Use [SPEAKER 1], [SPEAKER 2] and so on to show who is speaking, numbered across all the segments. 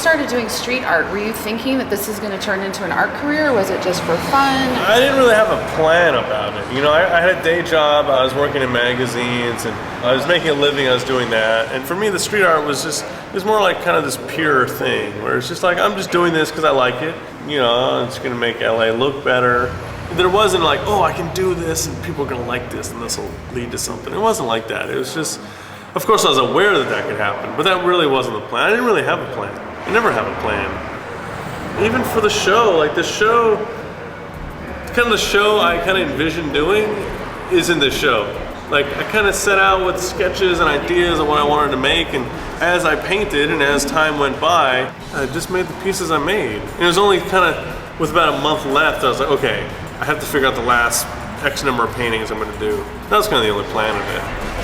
[SPEAKER 1] started doing street art, were you thinking that this is going to turn into an art career, or was it just for fun?
[SPEAKER 2] I didn't really have a plan about it. You know, I had a day job, I was working in magazines, and I was making a living, I was doing that. And for me, the street art was just, it was more like kind of this pure thing, where it's just like, I'm just doing this because I like it. You know, it's going to make LA look better. There wasn't like, oh, I can do this and people are going to like this and this will lead to something. It wasn't like that. It was just, of course I was aware that that could happen, but that really wasn't the plan. I didn't really have a plan. I never have a plan. Even for the show, like the show I kind of envisioned doing is in this show. Like I kind of set out with sketches and ideas of what I wanted to make, and as I painted and as time went by, I just made the pieces I made. And it was only kind of, with about a month left, I was like, okay, I have to figure out the last X number of paintings I'm going to do. That was kind of the only plan of it.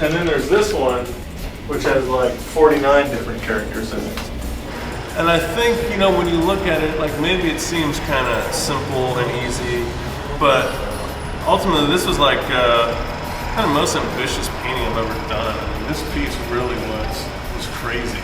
[SPEAKER 2] And then there's this one, which has like 49 different characters in it. And I think, you know, when you look at it, like maybe it seems kind of simple and easy, but ultimately this was like kind of most ambitious painting I've ever done. I mean, this piece really was crazy.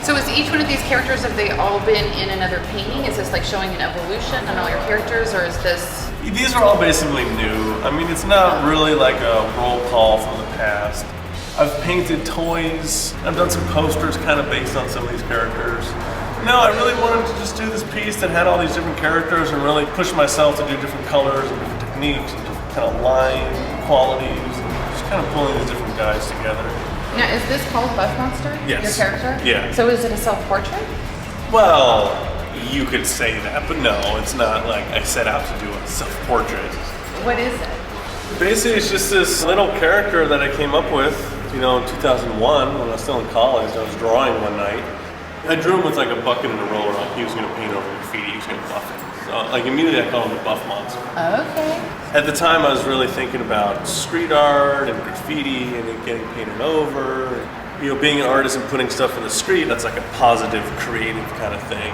[SPEAKER 1] So is each one of these characters, have they all been in another painting? Is this like showing an evolution on all your characters, or is this?
[SPEAKER 2] These are all basically new. I mean, it's not really like a roll call from the past. I've painted toys. I've done some posters kind of based on some of these characters. No, I really wanted to just do this piece that had all these different characters and really push myself to do different colors and different techniques and different kind of line qualities, and just kind of pulling these different guys together.
[SPEAKER 1] Now, is this called Buff Monster?
[SPEAKER 2] Yes.
[SPEAKER 1] Your character?
[SPEAKER 2] Yeah.
[SPEAKER 1] So is it a self-portrait?
[SPEAKER 2] Well, you could say that, but no, it's not like I set out to do a self-portrait.
[SPEAKER 1] What is it?
[SPEAKER 2] Basically, it's just this little character that I came up with, you know, in 2001 when I was still in college. I was drawing one night. I drew him with like a bucket and a roller, like he was going to paint over graffiti, he was going to buff it. So like immediately I called him the Buff Monster.
[SPEAKER 1] Okay.
[SPEAKER 2] At the time I was really thinking about street art and graffiti and it getting painted over. And, you know, being an artist and putting stuff in the street, that's like a positive, creative kind of thing.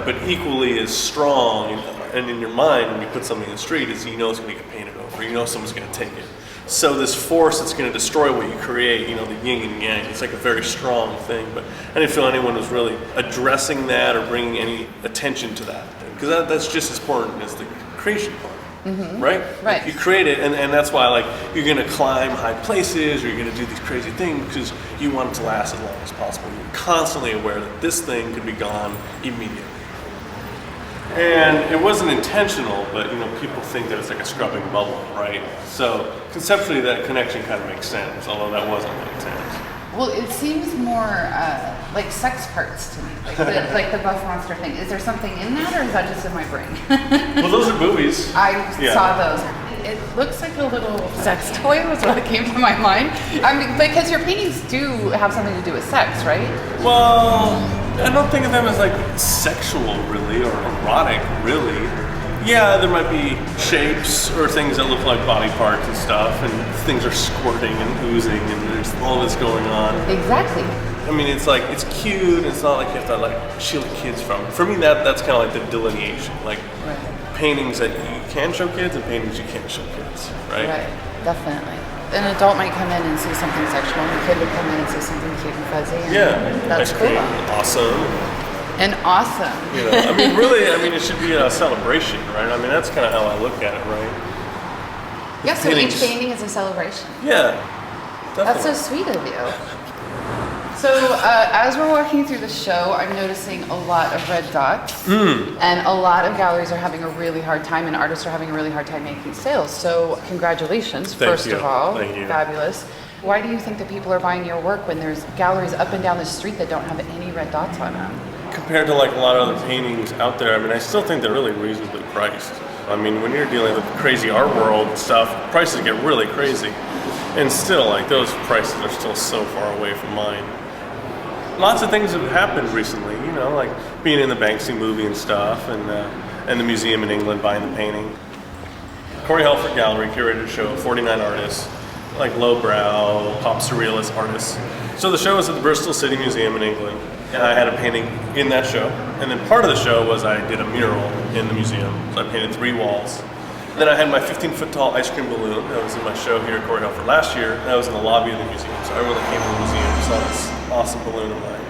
[SPEAKER 2] But equally as strong and in your mind when you put something in the street is you know it's going to get painted over, you know someone's going to take it. So this force that's going to destroy what you create, you know, the yin and yang, it's like a very strong thing. But I didn't feel anyone was really addressing that or bringing any attention to that thing. Because that's just as important as the creation part, right?
[SPEAKER 1] Right.
[SPEAKER 2] You create it, and that's why like you're going to climb high places or you're going to do these crazy things because you want it to last as long as possible. You're constantly aware that this thing could be gone immediately. And it wasn't intentional, but you know, people think that it's like a scrubbing bubble, right? So conceptually that connection kind of makes sense, although that wasn't the intent.
[SPEAKER 1] Well, it seems more like sex parts to me, like the Buff Monster thing. Is there something in that, or is that just in my brain?
[SPEAKER 2] Well, those are boobies.
[SPEAKER 1] I saw those. It looks like a little sex toy was what came to my mind. I mean, because your paintings do have something to do with sex, right?
[SPEAKER 2] Well, I don't think of them as like sexual really or erotic really. Yeah, there might be shapes or things that look like body parts and stuff, and things are squirting and oozing, and there's all this going on.
[SPEAKER 1] Exactly.
[SPEAKER 2] I mean, it's like, it's cute, it's not like you have to like shield kids from it. For me, that's kind of like the delineation, like paintings that you can show kids and paintings you can't show kids, right?
[SPEAKER 1] Right, definitely. An adult might come in and see something sexual, and a kid would come in and see something cute and fuzzy. And that's cool.
[SPEAKER 2] Awesome.
[SPEAKER 1] And awesome.
[SPEAKER 2] You know, I mean, really, it should be a celebration, right? I mean, that's kind of how I look at it, right?
[SPEAKER 1] Yeah, so each painting is a celebration.
[SPEAKER 2] Yeah, definitely.
[SPEAKER 1] That's so sweet of you. So as we're walking through the show, I'm noticing a lot of red dots, and a lot of galleries are having a really hard time, and artists are having a really hard time making sales. So congratulations, first of all.
[SPEAKER 2] Thank you.
[SPEAKER 1] Fabulous. Why do you think that people are buying your work when there's galleries up and down the street that don't have any red dots on them?
[SPEAKER 2] Compared to like a lot of other paintings out there, I still think they're really reasonably priced. When you're dealing with crazy art world stuff, prices get really crazy. And still, like, those prices are still so far away from mine. Lots of things have happened recently, you know, like being in the Banksy movie and stuff, and the museum in England buying the painting. Corey Helford Gallery curated a show of 49 artists, like lowbrow, pop surrealist artists. So the show was at the Bristol City Museum in England. And I had a painting in that show. And then part of the show was I did a mural in the museum. So I painted 3 walls. And then I had my 15-foot tall ice cream balloon that was in my show here at Corey Helford last year. That was in the lobby of the museum. So everyone that came to the museum saw this awesome balloon of mine.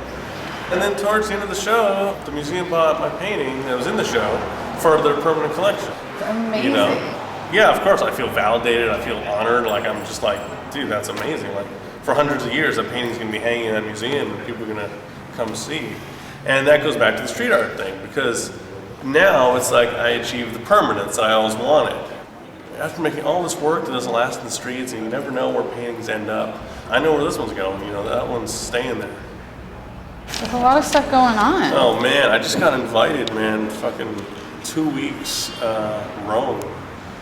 [SPEAKER 2] And then towards the end of the show, the museum bought my painting that was in the show for their permanent collection.
[SPEAKER 1] Amazing.
[SPEAKER 2] You know? Yeah, of course. I feel validated. I feel honored. Like, I'm just like, dude, that's amazing. Like, for hundreds of years, that painting's going to be hanging in that museum and people are going to come see. And that goes back to the street art thing, because now it's like I achieved the permanence that I always wanted. After making all this work that doesn't last in the streets, and you never know where paintings end up, I know where this one's going. You know, that one's staying there.
[SPEAKER 1] There's a lot of stuff going on.
[SPEAKER 2] Oh man, I just got invited, man. Fucking 2 weeks, Rome.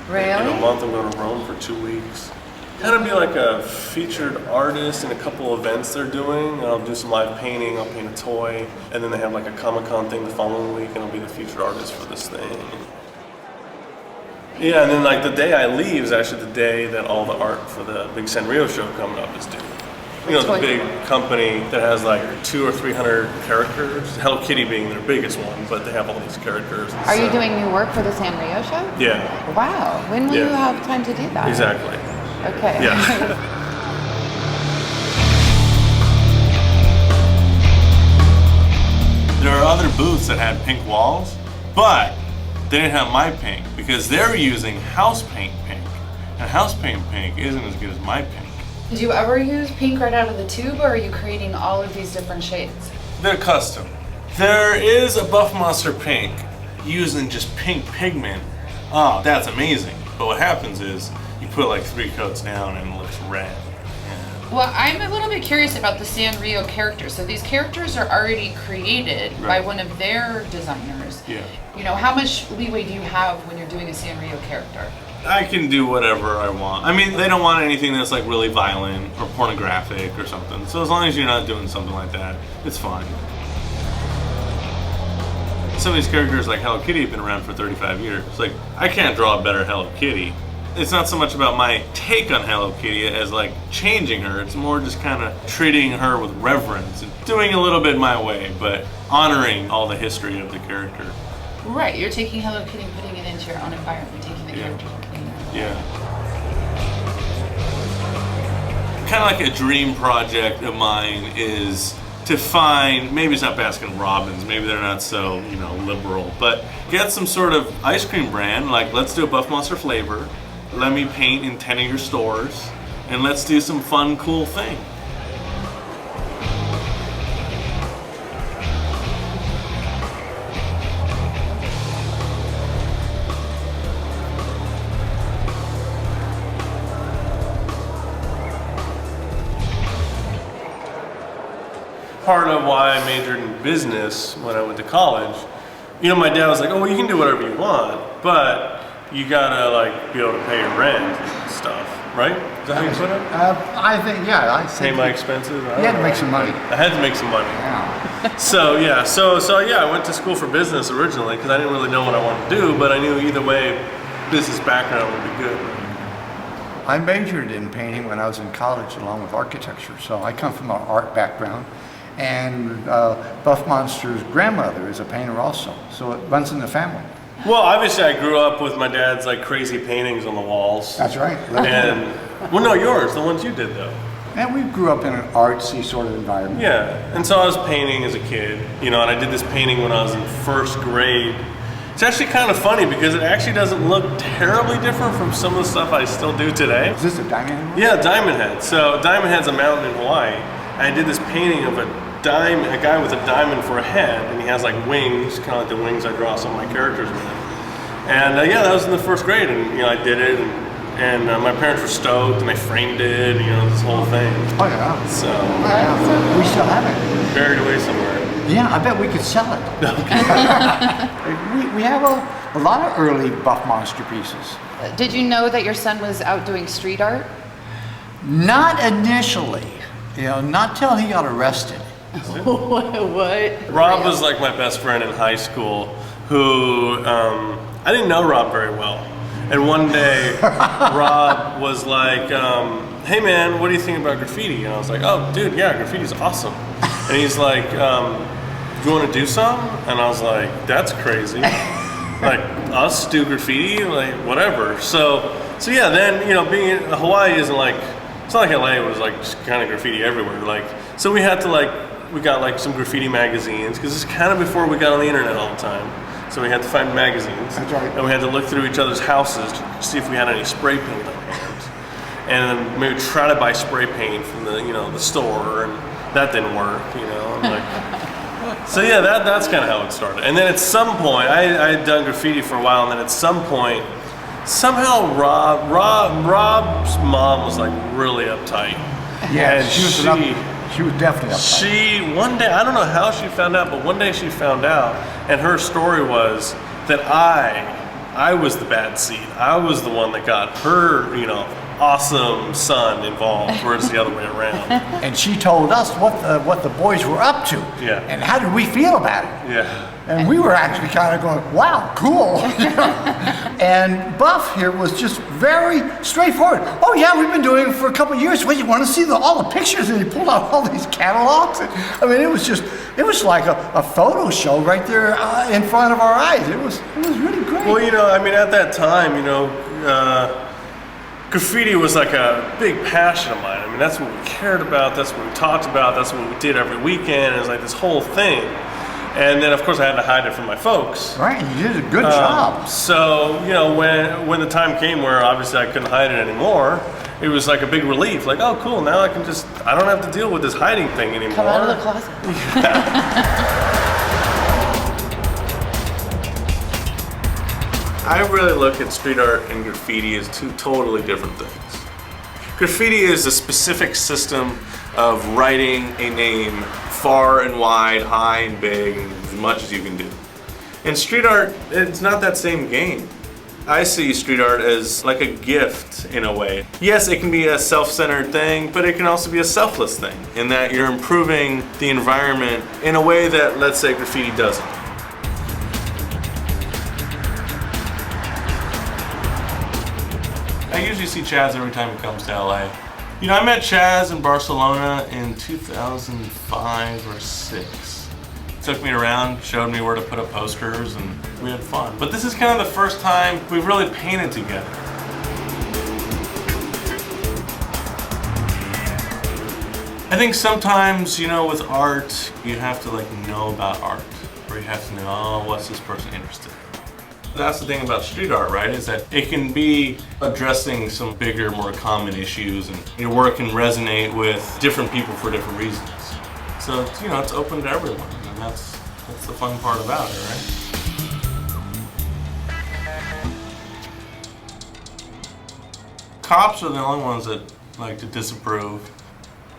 [SPEAKER 1] Really?
[SPEAKER 2] In a month, I'm going to Rome for 2 weeks. Kind of be like a featured artist in a couple events they're doing. I'll do some live painting, I'll paint a toy, and then they have like a Comic-Con thing the following week, and I'll be the featured artist for this thing. Yeah, and then like the day I leave is actually the day that all the art for the big Sanrio show coming up is due. You know, the big company that has like 200 or 300 characters, Hello Kitty being their biggest one, but they have all these characters.
[SPEAKER 1] Are you doing new work for the Sanrio show?
[SPEAKER 2] Yeah.
[SPEAKER 1] Wow. When will you have time to do that?
[SPEAKER 2] Exactly.
[SPEAKER 1] Okay.
[SPEAKER 2] Yeah. There are other booths that had pink walls, but they didn't have my pink because they're using house paint pink. And house paint pink isn't as good as my pink.
[SPEAKER 1] Did you ever use pink right out of the tube, or are you creating all of these different shades?
[SPEAKER 2] They're custom. There is a Buff Monster pink using just pink pigment. Oh, that's amazing. But what happens is you put like 3 coats down and it looks red. Yeah.
[SPEAKER 1] Well, I'm a little bit curious about the Sanrio characters. So these characters are already created by one of their designers.
[SPEAKER 2] Yeah.
[SPEAKER 1] You know, how much leeway do you have when you're doing a Sanrio character?
[SPEAKER 2] I can do whatever I want. I mean, they don't want anything that's like really violent or pornographic or something. So as long as you're not doing something like that, it's fine. Some of these characters like Hello Kitty have been around for 35 years. It's like, I can't draw a better Hello Kitty. It's not so much about my take on Hello Kitty as like changing her. It's more just kind of treating her with reverence and doing a little bit my way, but honoring all the history of the character.
[SPEAKER 1] Right, you're taking Hello Kitty and putting it into your own environment, taking the character and putting it in.
[SPEAKER 2] Yeah. Kind of like a dream project of mine is to find, maybe it's not Baskin Robbins, maybe they're not so, you know, liberal, but get some sort of ice cream brand, like let's do a Buff Monster flavor, let me paint in 10 of your stores, and let's do some fun, cool thing. Part of why I majored in business when I went to college, you know, my dad was like, oh, well, you can do whatever you want, but you gotta like be able to pay your rent and stuff, right? Is that how you put it?
[SPEAKER 3] I think, yeah. I
[SPEAKER 2] Pay my expenses?
[SPEAKER 3] You had to make some money.
[SPEAKER 2] I had to make some money.
[SPEAKER 3] Yeah.
[SPEAKER 2] So yeah, I went to school for business originally because I didn't really know what I wanted to do, but I knew either way, business background would be good.
[SPEAKER 3] I majored in painting when I was in college along with architecture, so I come from an art background. And Buff Monster's grandmother is a painter also, so it runs in the family.
[SPEAKER 2] Well, obviously I grew up with my dad's like crazy paintings on the walls.
[SPEAKER 3] That's right.
[SPEAKER 2] And, well no, yours, the ones you did though.
[SPEAKER 3] And we grew up in an artsy sort of environment.
[SPEAKER 2] Yeah, and so I was painting as a kid, you know, and I did this painting when I was in 1st grade. It's actually kind of funny because it actually doesn't look terribly different from some of the stuff I still do today.
[SPEAKER 3] Is this a diamond head?
[SPEAKER 2] Yeah, Diamond Head. So Diamond Head's a mountain in Hawaii. I did this painting of a guy with a diamond for a head, and he has like wings, kind of like the wings I draw some of my characters with. And yeah, that was in the 1st grade, and you know, I did it, and my parents were stoked, and they framed it, and, you know, this whole thing.
[SPEAKER 3] Oh yeah.
[SPEAKER 2] So
[SPEAKER 3] Yeah. We still have it.
[SPEAKER 2] buried away somewhere.
[SPEAKER 3] Yeah, I bet we could sell it. we have a lot of early Buff Monster pieces.
[SPEAKER 1] Did you know that your son was out doing street art?
[SPEAKER 3] Not initially, you know, not till he got arrested.
[SPEAKER 1] What?
[SPEAKER 2] Rob was like my best friend in high school who, I didn't know Rob very well. And one day, Rob was like, hey man, what do you think about graffiti? And I was like, oh dude, yeah, graffiti's awesome. And he's like, do you want to do some? And I was like, that's crazy. Like, us do graffiti? Like, whatever. So yeah, then, you know, being in Hawaii isn't like, it's not like LA was like just kind of graffiti everywhere. Like, so we had to like, we got like some graffiti magazines, because it's kind of before we got on the internet all the time. So we had to find magazines.
[SPEAKER 3] That's right.
[SPEAKER 2] And we had to look through each other's houses to see if we had any spray paint on hand. And then maybe try to buy spray paint from the, you know, the store, and that didn't work, you know. I'm like, so yeah, that's kind of how it started. And then at some point, I had done graffiti for a while, and then at some point, somehow Rob's mom was like really uptight.
[SPEAKER 3] Yeah,
[SPEAKER 2] and
[SPEAKER 3] she was definitely uptight.
[SPEAKER 2] One day, I don't know how she found out, but one day she found out, and her story was that I was the bad seed. I was the one that got her, you know, awesome son involved, whereas the other way around.
[SPEAKER 3] And she told us what the boys were up to.
[SPEAKER 2] Yeah.
[SPEAKER 3] And how did we feel about it?
[SPEAKER 2] Yeah.
[SPEAKER 3] And we were actually kind of going, wow, cool. And Buff here was just very straightforward. Oh yeah, we've been doing it for a couple of years. Well, you want to see all the pictures? And he pulled out all these catalogs. I mean, it was like a photo show right there in front of our eyes. It was really great.
[SPEAKER 2] Well, you know, I mean, at that time, you know, graffiti was like a big passion of mine. I mean, that's what we cared about, that's what we talked about, that's what we did every weekend. It was like this whole thing. And then, of course, I had to hide it from my folks.
[SPEAKER 3] Right, you did a good job.
[SPEAKER 2] So, you know, when the time came where obviously I couldn't hide it anymore, it was like a big relief. Like, oh, cool, now I don't have to deal with this hiding thing anymore.
[SPEAKER 1] Come out of the closet.
[SPEAKER 2] I really look at street art and graffiti as two totally different things. Graffiti is a specific system of writing a name far and wide, high and big, and as much as you can do. In street art, it's not that same game. I see street art as like a gift in a way. Yes, it can be a self-centered thing, but it can also be a selfless thing in that you're improving the environment in a way that, let's say, graffiti doesn't. I usually see Chaz every time he comes to LA. You know, I met Chaz in Barcelona in 2005 or 6. Took me around, showed me where to put up posters, and we had fun. But this is kind of the first time we've really painted together. I think sometimes, you know, with art, you have to like know about art, or you have to know, oh, what's this person interested in? That's the thing about street art, right? Is that it can be addressing some bigger, more common issues, and your work can resonate with different people for different reasons. So, you know, it's open to everyone, and that's the fun part about it, right? Cops are the only ones that like to disapprove.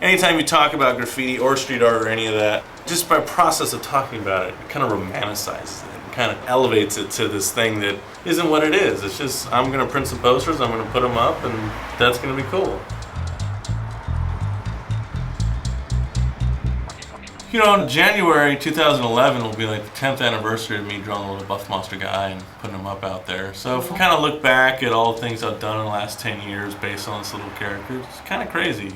[SPEAKER 2] Anytime you talk about graffiti or street art or any of that, just by process of talking about it, it kind of romanticizes it. Kind of elevates it to this thing that isn't what it is. It's just, I'm gonna print some posters, I'm gonna put them up, and that's gonna be cool. You know, in January 2011 will be like the 10th anniversary of me drawing the little Buff Monster guy and putting him up out there. So if we kind of look back at all the things I've done in the last 10 years based on this little character, it's kind of crazy.